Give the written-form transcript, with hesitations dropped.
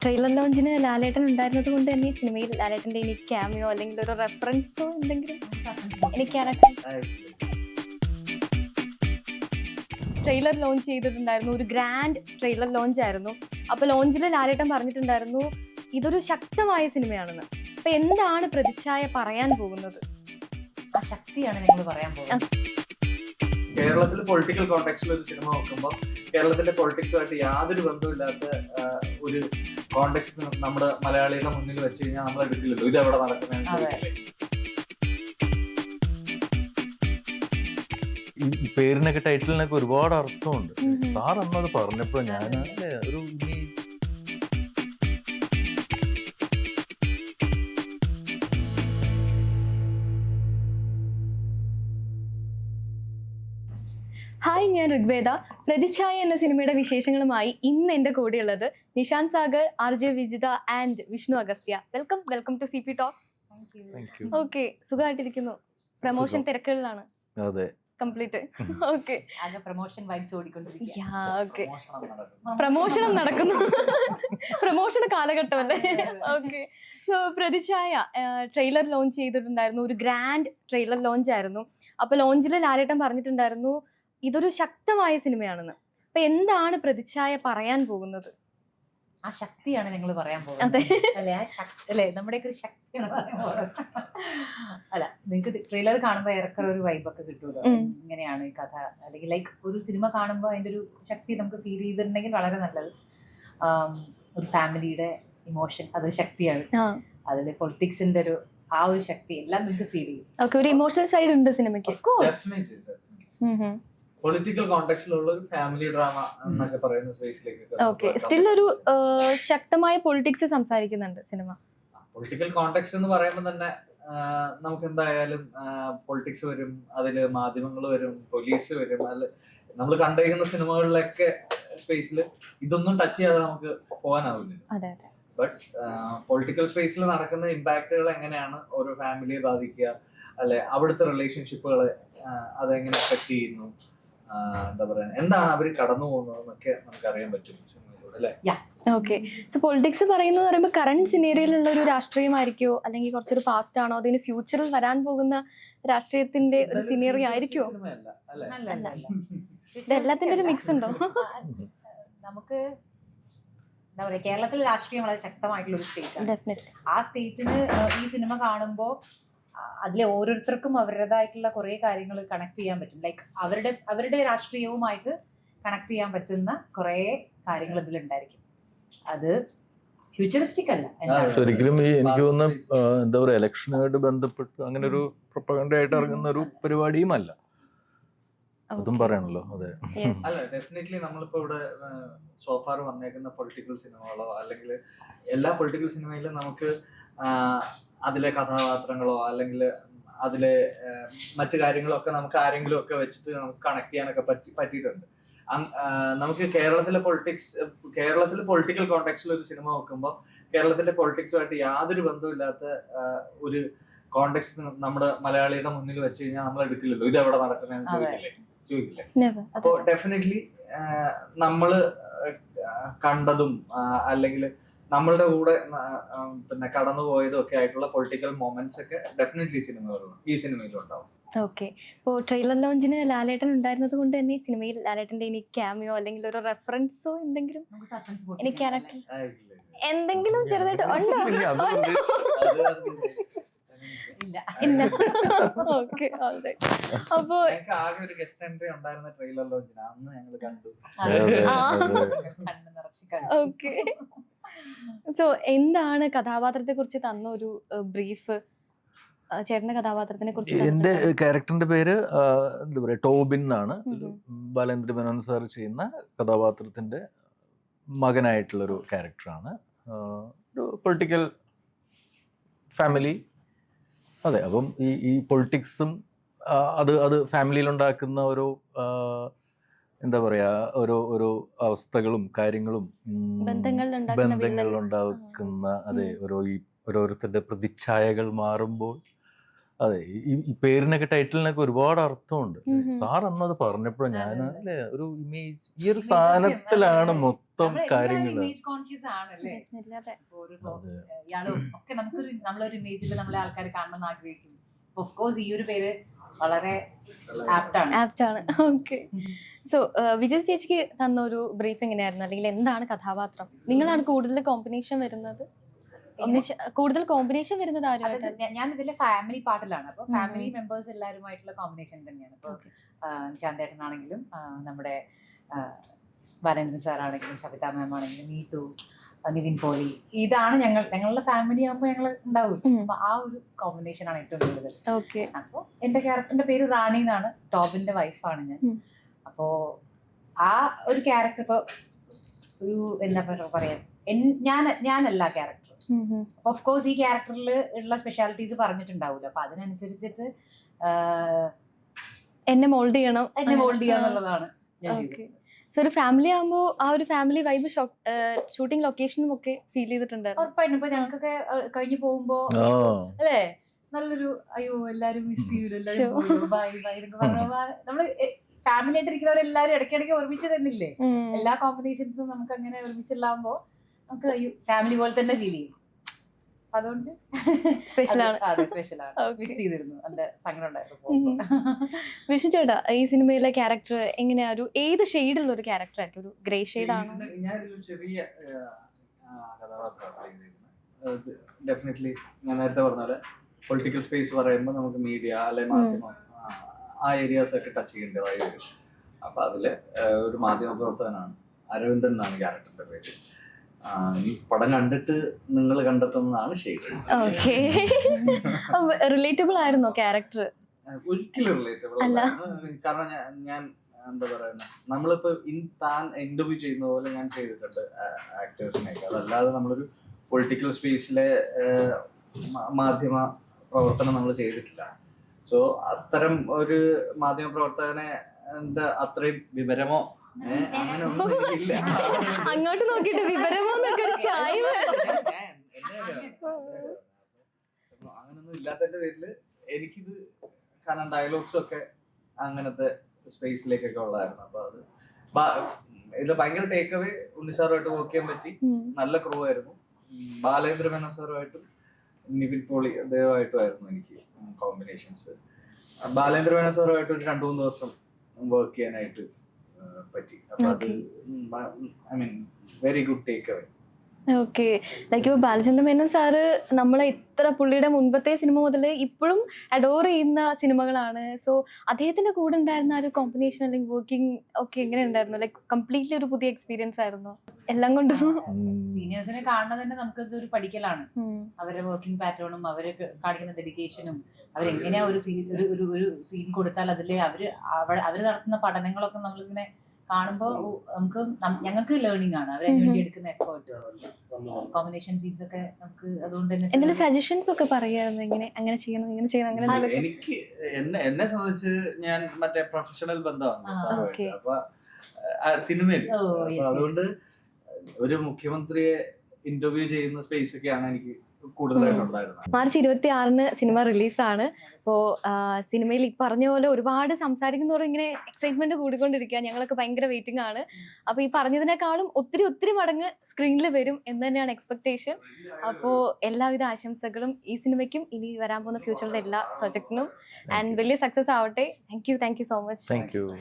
Trailer ലോഞ്ചിന് ലാലേട്ടൻ ഉണ്ടായിരുന്നത് കൊണ്ട് തന്നെ സിനിമയിൽ ലാലേട്ടൻ്റെ ഇനി ക്യാമിയോ അല്ലെങ്കിൽ ഒരു റെഫറൻസോ എന്തെങ്കിലും എനിക്ക് ട്രെയിലർ ലോഞ്ച് ചെയ്തിട്ടുണ്ടായിരുന്നു. ഒരു ഗ്രാൻഡ് ട്രെയിലർ ലോഞ്ച് ആയിരുന്നു. അപ്പോൾ ലോഞ്ചിൽ ലാലേട്ടൻ പറഞ്ഞിട്ടുണ്ടായിരുന്നു ഇതൊരു ശക്തമായ സിനിമയാണെന്ന്. അപ്പൊ എന്താണ് പ്രതിച്ഛായ പറയാൻ പോകുന്നത്? ആ ശക്തിയാണ് ഞങ്ങൾ പറയാൻ പോകുന്നത്. കേരളത്തിൽ പൊളിറ്റിക്കൽ കോണ്ടെക്സ്റ്റിൽ ഒരു സിനിമ നോക്കുമ്പോൾ കേരളത്തിലെ പൊളിറ്റിക്സുമായിട്ട് യാതൊരു ബന്ധമില്ലാത്ത ഒരു കോണ്ടെക്സ്റ്റ് നമ്മുടെ മലയാളികളുടെ മുന്നിൽ വെച്ച് കഴിഞ്ഞാൽ നമ്മൾ എടുക്കില്ലല്ലോ. ഇത് എവിടെ നടക്കുന്നത്? ഈ പേരിനൊക്കെ ടൈറ്റിലിനൊക്കെ ഒരുപാട് അർത്ഥമുണ്ട്. സാർ അന്നത് പറഞ്ഞപ്പോ ഞാൻ ഒരു ഹായ്, ഞാൻ ഋഗ്വേദ. പ്രതിച്ഛായ എന്ന സിനിമയുടെ വിശേഷങ്ങളുമായി ഇന്ന് എൻ്റെ കൂടെയുള്ളത് Nishant Sagar, RJ Vijitha and Vishnu Agasthya. Welcome to CP talks. Okay, സുഖമായിട്ടിരിക്കുന്നു. പ്രൊമോഷൻ തിരക്കുകളിലാണ്. അതെ, കംപ്ലീറ്റ്. ഓക്കെ, പ്രൊമോഷൻ വൈബ്സ് ഓടിക്കൊണ്ടിരിക്കുക. പ്രമോഷണം നടക്കുന്നു. പ്രമോഷണ കാലഘട്ടമല്ലേ? ഓക്കെ, സോ പ്രതിച്ഛായ ട്രെയിലർ ലോഞ്ച് ചെയ്തിട്ടുണ്ടായിരുന്നു. ഒരു ഗ്രാൻഡ് ട്രെയിലർ ലോഞ്ച് ആയിരുന്നു. അപ്പൊ ലോഞ്ചിൽ ലാലേട്ടൻ പറഞ്ഞിട്ടുണ്ടായിരുന്നു ഇതൊരു ശക്തമായ സിനിമയാണെന്ന്. അപ്പൊ എന്താണ് പ്രതിച്ഛായ പറയാൻ പോകുന്നത്? ആ ശക്തിയാണ് ഞങ്ങൾ പറയാൻ പോകുന്നത്. അല്ലെ, ആ ശക്തി അല്ലെ നമ്മുടെയൊക്കെ ഒരു ശക്തിയാണ് പറയാൻ പോകുന്നത്. അല്ല, നിങ്ങൾക്ക് ട്രെയിലർ കാണുമ്പോൾ ഏറെക്കുറെ ഒരു വൈബൊക്കെ കിട്ടുമല്ലോ. ഇങ്ങനെയാണ് ഈ കഥ, അല്ലെങ്കിൽ ലൈക്ക് ഒരു സിനിമ കാണുമ്പോൾ അതിന്റെ ഒരു ശക്തി നമുക്ക് ഫീൽ ചെയ്തിട്ടുണ്ടെങ്കിൽ വളരെ നല്ലത്. ഒരു ഫാമിലിയുടെ ഇമോഷൻ, അതൊരു ശക്തിയാണ്. അതിൽ പൊളിറ്റിക്സിന്റെ ആ ഒരു ശക്തി എല്ലാം നിങ്ങൾക്ക് ഫീൽ ചെയ്യും. ഓക്കെ, ഒരു ഇമോഷണൽ സൈഡ് ഉണ്ട് സിനിമയ്ക്ക്. പൊളിറ്റിക്കൽ കോണ്ടെക്സ്റ്റിലുള്ള ഒരു ഫാമിലി ഡ്രാമ എന്നൊക്കെ പറയുന്ന സ്പേസിലേക്ക്. ഓക്കെ, സ്റ്റിൽ ഒരു ശക്തമായ പൊളിറ്റിക്സ് സംസാരിക്കുന്നുണ്ട് സിനിമ. പൊളിറ്റിക്കൽ കോണ്ടെക്സ്റ്റ് എന്ന് പറയുമ്പോൾ തന്നെ നമുക്ക് എന്തായാലും പൊളിറ്റിക്സ് വരും, അതില് മാധ്യമങ്ങൾ വരും, പോലീസ് വരും. അതിൽ നമ്മൾ കണ്ടിരിക്കുന്ന സിനിമകളിലൊക്കെ സ്പേസിൽ ഇതൊന്നും ടച്ച് ചെയ്യാതെ നമുക്ക് പോകാനാവില്ല. ബട്ട് പൊളിറ്റിക്കൽ സ്പേസിൽ നടക്കുന്ന ഇമ്പാക്റ്റുകൾ എങ്ങനെയാണ് ഓരോ ഫാമിലിയെ ബാധിക്കുക, അല്ലെ അവിടുത്തെ റിലേഷൻഷിപ്പുകളെ അതെങ്ങനെ എഫക്ട് ചെയ്യുന്നു, എന്താ പറയാ, എന്താണ് അവർ കടന്നു പോകുന്നതെന്നൊക്കെ നമുക്ക് അറിയാൻ പറ്റും സിനിമയിലൂടെ, അല്ലേ? ഓക്കെ, സോ പൊളിറ്റിക്സ് പറയുന്നത് പറയുമ്പോൾ കറന്റ് സിനേറിയയിലുള്ള ഒരു രാഷ്ട്രീയമായിരിക്കോ, അല്ലെങ്കിൽ കുറച്ചൊരു പാസ്റ്റ് ആണോ, അതിന് ഫ്യൂച്ചറിൽ വരാൻ പോകുന്ന രാഷ്ട്രീയത്തിന്റെ ഒരു സിനേറി ആയിരിക്കോ? എല്ലാത്തിന്റെ ഒരു മിക്സ് ഉണ്ടോ? നമുക്ക് എന്താ പറയാ, കേരളത്തിലെ രാഷ്ട്രീയം വളരെ ശക്തമായിട്ടുള്ള ഒരു സ്റ്റേറ്റ്. ആ സ്റ്റേറ്റിന് ഈ സിനിമ കാണുമ്പോൾ അതിലെ ഓരോരുത്തർക്കും അവരുടേതായിട്ടുള്ള കുറെ കാര്യങ്ങൾ കണക്ട് ചെയ്യാൻ പറ്റും. ലൈക്ക് അവരുടെ രാഷ്ട്രീയവുമായിട്ട് കണക്ട് ചെയ്യാൻ പറ്റുന്ന കുറെ കാര്യങ്ങൾ ഇതിലുണ്ടായിരിക്കും. അത് ഫ്യൂച്ചറിസ്റ്റിക് അല്ല. ഒരിക്കലും എനിക്ക് തോന്നുന്ന എന്താ പറയുക, ഇലക്ഷനുമായിട്ട് ബന്ധപ്പെട്ട് അങ്ങനെ ഒരു പ്രൊപ്പഗൻഡ ആയിട്ട് ഇറങ്ങുന്ന ഒരു പരിപാടിയും അല്ല. അതും പറയണല്ലോ. അതെ, അല്ല, ഡെഫിനറ്റ്ലി നമ്മളിപ്പോ ഇവിടെ സോഫാർ വന്നേക്കുന്ന പൊളിറ്റിക്കൽ സിനിമകളോ അല്ലെങ്കിൽ എല്ലാ പൊളിറ്റിക്കൽ സിനിമയിലും നമുക്ക് അതിലെ കഥാപാത്രങ്ങളോ അല്ലെങ്കിൽ അതിലെ മറ്റു കാര്യങ്ങളൊക്കെ നമുക്ക് ആരെങ്കിലും ഒക്കെ വെച്ചിട്ട് നമുക്ക് കണക്ട് ചെയ്യാനൊക്കെ പറ്റിയിട്ടുണ്ട്. നമുക്ക് കേരളത്തിലെ പൊളിറ്റിക്കൽ കോണ്ടെക്സ്റ്റിൽ ഒരു സിനിമ നോക്കുമ്പോൾ കേരളത്തിലെ പൊളിറ്റിക്സുമായിട്ട് യാതൊരു ബന്ധമില്ലാത്ത ഒരു കോണ്ടെക്സ്റ്റ് നമ്മുടെ മലയാളിയുടെ മുന്നിൽ വെച്ച് കഴിഞ്ഞാൽ നമ്മൾ എടുക്കില്ലല്ലോ. ഇത് എവിടെ നടക്കുന്നതെന്ന് ചോദിക്കില്ലേ? അപ്പോൾ ഡെഫിനറ്റ്ലി നമ്മള് കണ്ടതും അല്ലെങ്കിൽ നമ്മളുടെ കൂടെ പിന്നെ കടന്നുപോയതും ഒക്കെ ആയിട്ടുള്ള പൊളിറ്റിക്കൽ മൊമെന്റ്സ് ഒക്കെ ഡെഫിനറ്റ്ലി ഈ സിനിമയിലുണ്ടാവും. ഓക്കെ, ഇപ്പോൾ ട്രെയിലർ ലോഞ്ചിന് ലാലേട്ടൻ ഉണ്ടായിരുന്നത് കൊണ്ട് തന്നെ സിനിമയിൽ ലാലേട്ടന്റെ ഇനി ക്യാമിയോ അല്ലെങ്കിൽ ഒരു റെഫറൻസോ എന്തെങ്കിലും ഇനി ക്യാരക്ടർ എന്തെങ്കിലും ചെറുതായിട്ട് ഉണ്ടോ? ഇല്ല. ഓക്കെ, അപ്പോ ആകെ ഒരു ഗസ്റ്റ് എൻട്രി ഉണ്ടായിരുന്ന ട്രെയിലർ ലോഞ്ചിന് അന്ന് ഞങ്ങൾ കണ്ടു. ഓക്കെ, സോ എന്താണ് കഥാപാത്രത്തെ കുറിച്ച് തന്ന ഒരു ബ്രീഫ്? ചേട്ടന്റെ കഥാപാത്രത്തിനെ കുറിച്ച്. എന്റെ ക്യാരക്ടറിന്റെ പേര് എന്താ പറയാ, ടോബിൻ എന്നാണ്. ബാലേന്ദ്ര മേനോൻ സാർ ചെയ്യുന്ന കഥാപാത്രത്തിന്റെ മകനായിട്ടുള്ളൊരു ക്യാരക്ടറാണ്. ഒരു പൊളിറ്റിക്കൽ ഫാമിലി. അതെ, അപ്പം ഈ പൊളിറ്റിക്സും അത് ഫാമിലിയിലുണ്ടാക്കുന്ന ഓരോ എന്താ പറയാ, ഓരോ അവസ്ഥകളും കാര്യങ്ങളും ബന്ധങ്ങൾ ഉണ്ടാക്കുന്ന, അതെ, ഓരോരുത്തരുടെ പ്രതിച്ഛായകൾ മാറുമ്പോൾ അതെ, ഈ പേരിനൊക്കെ ടൈറ്റിലിനൊക്കെ ഒരുപാട് അർത്ഥമുണ്ട്. ഉം. സാർ അന്നത് പറഞ്ഞപ്പോഴും ഞാൻ അതെ, അതെ. അല്ലേ ഒരു ഇമേജ്, ഈ ഒരു Image സാധനത്തിലാണ് സത്യം, അതെ. മൊത്തം കാര്യങ്ങൾ. ഇമേജ് കോൺഷ്യസ് ആണല്ലേ. അതെ. അതെ. ഇയാളും ഒക്കെ നമ്മളൊരു ഇമേജിൽ നമ്മളെ ആൾക്കാർ കാണണമെന്ന് ആഗ്രഹിക്കും. ഓഫ് കോഴ്സ് ഈ ഒരു പേര് വളരെ ആപ്റ്റാണ്. ആപ്റ്റാണ്. ഓക്കെ. സോ വിജയ് ചേച്ചിക്ക് തന്ന ഒരു ബ്രീഫ് എങ്ങനെയായിരുന്നു, അല്ലെങ്കിൽ എന്താണ് കഥാപാത്രം? നിങ്ങളാണ് കൂടുതൽ കോമ്പിനേഷൻ വരുന്നത്, കൂടുതൽ കോമ്പിനേഷൻ വരുന്നത് ആരുമായിട്ടാണ്? ഞാൻ ഇതിലെ ഫാമിലി പാർട്ടിലാണ്. അപ്പൊ ഫാമിലി മെമ്പേഴ്സ് എല്ലാവരുമായിട്ടുള്ള കോമ്പിനേഷൻ തന്നെയാണ്. ഇപ്പൊ Okay. ശാന്തേട്ടനാണെങ്കിലും നമ്മുടെ ബാലേന്ദ്രൻ സാർ ആണെങ്കിലും സവിത മാം ആണെങ്കിലും നീതു, നിവിൻ പോളി, ഇതാണ് ഞങ്ങളുടെ ഫാമിലി ആകുമ്പോൾ ഞങ്ങൾ ഉണ്ടാവും. അപ്പൊ ആ ഒരു കോമ്പിനേഷൻ ആണ് ഏറ്റവും കൂടുതൽ. ഓക്കെ. അപ്പോൾ എന്റെ ക്യാരക്ടറിന്റെ പേര് റാണി എന്നാണ്. ടോബിന്റെ വൈഫാണ് ഞാൻ. അപ്പോ ആ ഒരു ക്യാരക്ടർ ഇപ്പൊ ഒരു എന്താ പറയാ, ഞാനല്ല ക്യാരക്ടർ. ഓഫ് കോഴ്സ് ഈ ക്യാരക്ടറിൽ ഉള്ള സ്പെഷ്യാലിറ്റീസ് പറഞ്ഞിട്ടുണ്ടാവില്ല. അപ്പൊ അതിനനുസരിച്ചിട്ട് എന്നെ മോൾഡ് ചെയ്യണം, എന്നെ മോൾഡ് ചെയ്യാന്നുള്ളതാണ് ഞാൻ ചെയ്തത്. ഓക്കെ. സോ ഒരു ഫാമിലി ആകുമ്പോൾ ആ ഒരു ഫാമിലി വൈബ് ഷൂട്ടിംഗ് ലൊക്കേഷനും ഒക്കെ ഫീൽ ചെയ്തിട്ടുണ്ടായിരുന്നു? ഉറപ്പായിട്ടും. ഇപ്പൊ ഞങ്ങൾക്കൊക്കെ കഴിഞ്ഞു പോകുമ്പോ ആ, അല്ലേ നല്ലൊരു അയ്യോ എല്ലാരും മിസ് ചെയ്യൂല, നമ്മള് ഫാമിലി ആയിട്ട് ഇരിക്കുന്നവരെല്ലാരും ഇടയ്ക്കിടയ്ക്ക് ഒരുമിച്ച് തന്നില്ലേ. എല്ലാ കോമ്പിനേഷൻസും നമുക്ക് അങ്ങനെ ഒരുമിച്ചുള്ളാകുമ്പോ നമുക്ക് ഫാമിലി പോലെ തന്നെ ഫീൽ ചെയ്യും. അതുകൊണ്ട് സ്പെഷ്യലാണ്. അതെ, സ്പെഷ്യലാണ്. മിസ് ചെയ്തിരുന്നു, നല്ല സങ്കടം ഉണ്ടായിരുന്നു. വിഷു ചേട്ടാ, ഈ സിനിമയിലെ ക്യാരക്ടർ എങ്ങനെയാ, ഒരു ഏത് ഷെയ്ഡുള്ള ഒരു ക്യാരക്ടർ ആയിരിക്കും? ഒരു ഗ്രേ ഷെയ്ഡ് ആണോ? ഞാൻ ഇതിലൊരു ചെറിയ കഥാപാത്രമാണ്. ഡെഫിനറ്റ്ലി ഞാൻ നേരത്തെ പറഞ്ഞ പോലെ പൊളിറ്റിക്കൽ സ്പേസ് പറയുമ്പോൾ നമുക്ക് മീഡിയ അല്ലെ മാധ്യമം ആ ഏരിയാസ് ഒക്കെ ടച്ച് ചെയ്യേണ്ടതായി വരും. അപ്പൊ അതില് ഒരു മാധ്യമ പ്രവർത്തകനാണ്, അരവിന്ദൻ എന്നാണ് ക്യാരക്ടറിന്റെ പേര്. ഈ പടം കണ്ടിട്ട് നിങ്ങൾ കണ്ടെത്തുന്നതാണ് ശരി. ഓക്കെ. റിലേറ്റബിൾ ആയിരുന്നോ ക്യാരക്ടർ? ഒരിക്കലും റിലേറ്റബിൾ അല്ല. കാരണം ഞാൻ എന്താ പറയുന്നത്, നമ്മളിപ്പോ താൻ ഇന്റർവ്യൂ ചെയ്യുന്ന പോലെ ഞാൻ ചെയ്തിട്ടുണ്ട് ആക്ടേഴ്സിനെയൊക്കെ. അതല്ലാതെ നമ്മളൊരു പൊളിറ്റിക്കൽ സ്പേസിലെ മാധ്യമ പ്രവർത്തനം നമ്മൾ ചെയ്തിട്ടില്ല. സോ അത്തരം ഒരു മാധ്യമ പ്രവർത്തകനെ അത്രയും വിവരമോ അങ്ങനെ ഒന്നും എനിക്കില്ല. അങ്ങോട്ട് നോക്കിട്ട് വിവരമോ എന്നൊക്കെ ഒരു ചായ. അങ്ങനൊന്നും ഇല്ലാത്തതിന്റെ പേരില് എനിക്കിത് കാരണം ഡയലോഗ്സും ഒക്കെ അങ്ങനത്തെ സ്പേസിലേക്കൊക്കെ ഉള്ളതായിരുന്നു. അപ്പൊ അത് ഇതിൽ ഭയങ്കര ടേക്ക് അവേ ഉണ്ണിസാറുമായിട്ട് വർക്ക് ചെയ്യാൻ പറ്റി. നല്ല ക്രൂ ആയിരുന്നു. ബാലേന്ദ്ര മേനോൻ സാറുമായിട്ടും നിവിൻ പോളി അദ്ദേഹമായിട്ടുമായിരുന്നു എനിക്ക് കോമ്പിനേഷൻസ്. ബാലേന്ദ്ര മേനോൻ സാറുമായിട്ട് ഒരു 2-3 ദിവസം വർക്ക് ചെയ്യാനായിട്ട് പറ്റി. അപ്പൊ അത് I mean very good take away. Okay. Like ഇപ്പോൾ ബാലചന്ദ്രൻ മേനോൻ സാറ് നമ്മളെ ഇത്ര പുള്ളിയുടെ മുൻപത്തെ സിനിമ മുതൽ ഇപ്പോഴും അഡോർ ചെയ്യുന്ന സിനിമകളാണ്. സോ അദ്ദേഹത്തിന്റെ കൂടെ ഉണ്ടായിരുന്ന ഒരു കോമ്പിനേഷൻ അല്ലെങ്കിൽ വർക്കിംഗ് ഒക്കെ എങ്ങനെ ഉണ്ടായിരുന്നു? ലൈക്ക് കംപ്ലീറ്റ്ലി ഒരു പുതിയ എക്സ്പീരിയൻസ് ആയിരുന്നു എല്ലാം കൊണ്ടും. സീനിയേഴ്സിനെ കാണുന്നത് തന്നെ നമുക്കത് ഒരു പഠിക്കലാണ്. അവരുടെ വർക്കിംഗ് പാറ്റേണും അവര് കാണിക്കുന്ന ഡെഡിക്കേഷനും അവരെങ്ങനെയാ ഒരു സീൻ കൊടുത്താൽ അതിലെ അവര് നടത്തുന്ന പഠനങ്ങളൊക്കെ നമ്മളിങ്ങനെ കാണുമ്പോ ഞങ്ങൾക്ക് ലേണിംഗ് ആണ്. അവരെ വേണ്ടി എടുക്കുന്ന എഫേർട്ട്, കോമ്പിനേഷൻ സീൻസ് ഒക്കെ നമുക്ക് അതുകൊണ്ട് തന്നെ എന്തെങ്കിലും സജഷൻസ് ഒക്കെ പറയായിരുന്നു, ഇങ്ങനെ അങ്ങനെ ചെയ്യണം ഇങ്ങനെ ചെയ്യണം അങ്ങനെ? എനിക്ക് എന്നെ സംബന്ധിച്ച് ഞാൻ മറ്റേ പ്രൊഫഷണൽ ബന്ധമാണ് സാറുമായിട്ട്. അപ്പൊ സിനിമയിൽ അതുകൊണ്ട് ഒരു മുഖ്യമന്ത്രിയെ ഇന്റർവ്യൂ ചെയ്യുന്ന സ്പേസ് ഒക്കെയാണ് എനിക്ക് കൂടുതലായിട്ടുണ്ടായിരുന്നത്. March 26-ന് cinema റിലീസാണ്. അപ്പോൾ സിനിമയിൽ ഈ പറഞ്ഞ പോലെ ഒരുപാട് സംസാരിക്കുന്നവരും ഇങ്ങനെ എക്സൈറ്റ്മെന്റ് കൂടിക്കൊണ്ടിരിക്കുക. ഞങ്ങളൊക്കെ ഭയങ്കര വെയിറ്റിംഗ് ആണ്. അപ്പോൾ ഈ പറഞ്ഞതിനേക്കാളും ഒത്തിരി മടങ്ങ് സ്ക്രീനിൽ വരും എന്ന് തന്നെയാണ് എക്സ്പെക്ടേഷൻ. അപ്പോൾ എല്ലാവിധ ആശംസകളും ഈ സിനിമയ്ക്കും ഇനി വരാൻ പോകുന്ന ഫ്യൂച്ചറിലെ എല്ലാ പ്രൊജക്ടിനും. ആൻഡ് വലിയ സക്സസ് ആവട്ടെ. Thank you so much. Thank you.